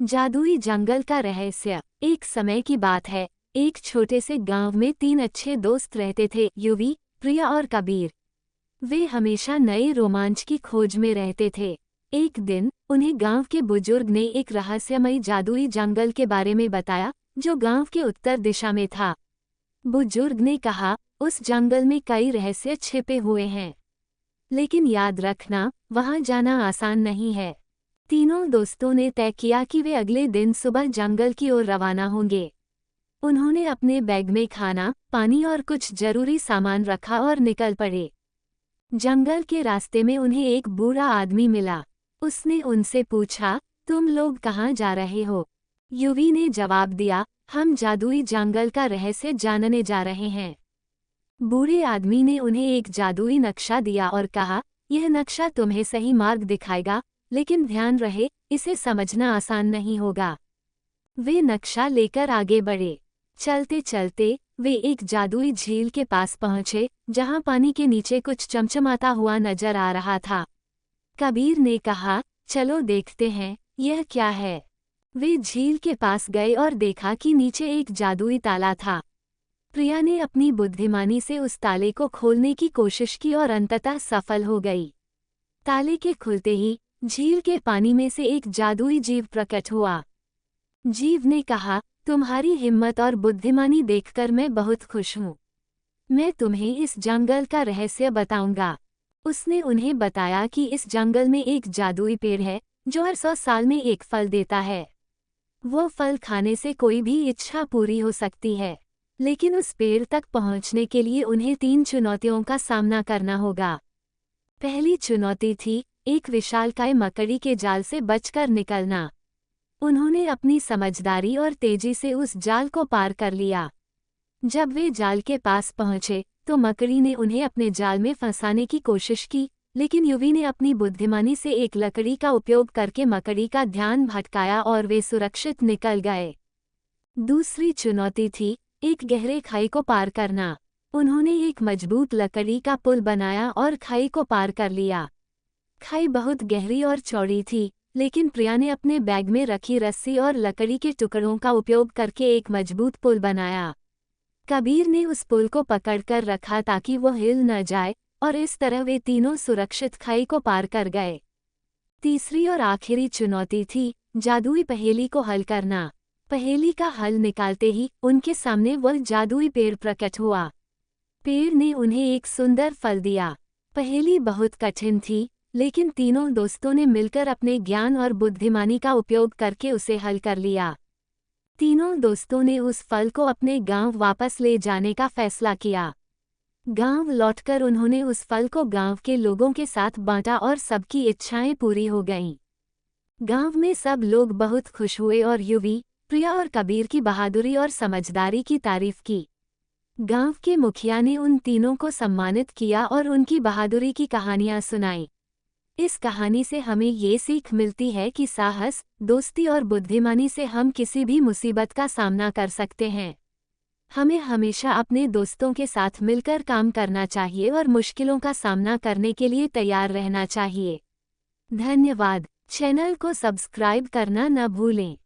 जादुई जंगल का रहस्य। एक समय की बात है, एक छोटे से गांव में 3 अच्छे दोस्त रहते थे, युवी, प्रिया और कबीर। वे हमेशा नए रोमांच की खोज में रहते थे। एक दिन उन्हें गांव के बुजुर्ग ने एक रहस्यमयी जादुई जंगल के बारे में बताया, जो गांव के उत्तर दिशा में था। बुजुर्ग ने कहा, उस जंगल में कई रहस्य छिपे हुए हैं, लेकिन याद रखना, वहां जाना आसान नहीं है। तीनों दोस्तों ने तय किया कि वे अगले दिन सुबह जंगल की ओर रवाना होंगे। उन्होंने अपने बैग में खाना, पानी और कुछ जरूरी सामान रखा और निकल पड़े। जंगल के रास्ते में उन्हें एक बूढ़ा आदमी मिला। उसने उनसे पूछा, तुम लोग कहाँ जा रहे हो? युवी ने जवाब दिया, हम जादुई जंगल का रहस्य जानने जा रहे हैं। बूढ़े आदमी ने उन्हें एक जादुई नक्शा दिया और कहा, यह नक्शा तुम्हें सही मार्ग दिखाएगा, लेकिन ध्यान रहे, इसे समझना आसान नहीं होगा। वे नक्शा लेकर आगे बढ़े। चलते चलते वे एक जादुई झील के पास पहुंचे, जहां पानी के नीचे कुछ चमचमाता हुआ नजर आ रहा था। कबीर ने कहा, चलो देखते हैं, यह क्या है। वे झील के पास गए और देखा कि नीचे एक जादुई ताला था। प्रिया ने अपनी बुद्धिमानी से उस ताले को खोलने की कोशिश की और अंततः सफल हो गई। ताले के खुलते ही झील के पानी में से एक जादुई जीव प्रकट हुआ। जीव ने कहा, तुम्हारी हिम्मत और बुद्धिमानी देखकर मैं बहुत खुश हूँ। मैं तुम्हें इस जंगल का रहस्य बताऊंगा। उसने उन्हें बताया कि इस जंगल में एक जादुई पेड़ है, जो हर 100 साल में एक फल देता है। वो फल खाने से कोई भी इच्छा पूरी हो सकती है, लेकिन उस पेड़ तक पहुंचने के लिए उन्हें 3 चुनौतियों का सामना करना होगा। पहली चुनौती थी, एक विशालकाय मकड़ी के जाल से बचकर निकलना। उन्होंने अपनी समझदारी और तेजी से उस जाल को पार कर लिया। जब वे जाल के पास पहुंचे, तो मकड़ी ने उन्हें अपने जाल में फंसाने की कोशिश की, लेकिन युवी ने अपनी बुद्धिमानी से एक लकड़ी का उपयोग करके मकड़ी का ध्यान भटकाया और वे सुरक्षित निकल गए। दूसरी चुनौती थी, एक गहरे खाई को पार करना। उन्होंने एक मजबूत लकड़ी का पुल बनाया और खाई को पार कर लिया। खाई बहुत गहरी और चौड़ी थी, लेकिन प्रिया ने अपने बैग में रखी रस्सी और लकड़ी के टुकड़ों का उपयोग करके एक मजबूत पुल बनाया। कबीर ने उस पुल को पकड़कर रखा ताकि वो हिल न जाए, और इस तरह वे तीनों सुरक्षित खाई को पार कर गए। तीसरी और आखिरी चुनौती थी, जादुई पहेली को हल करना। पहेली का हल निकालते ही उनके सामने वह जादुई पेड़ प्रकट हुआ। पेड़ ने उन्हें एक सुंदर फल दिया। पहेली बहुत कठिन थी, लेकिन तीनों दोस्तों ने मिलकर अपने ज्ञान और बुद्धिमानी का उपयोग करके उसे हल कर लिया। तीनों दोस्तों ने उस फल को अपने गांव वापस ले जाने का फैसला किया। गांव लौटकर उन्होंने उस फल को गांव के लोगों के साथ बांटा और सबकी इच्छाएं पूरी हो गईं। गांव में सब लोग बहुत खुश हुए और युवी, प्रिया और कबीर की बहादुरी और समझदारी की तारीफ की। गांव के मुखिया ने उन तीनों को सम्मानित किया और उनकी बहादुरी की कहानियां सुनाई। इस कहानी से हमें ये सीख मिलती है कि साहस, दोस्ती और बुद्धिमानी से हम किसी भी मुसीबत का सामना कर सकते हैं। हमें हमेशा अपने दोस्तों के साथ मिलकर काम करना चाहिए और मुश्किलों का सामना करने के लिए तैयार रहना चाहिए। धन्यवाद। चैनल को सब्सक्राइब करना न भूलें।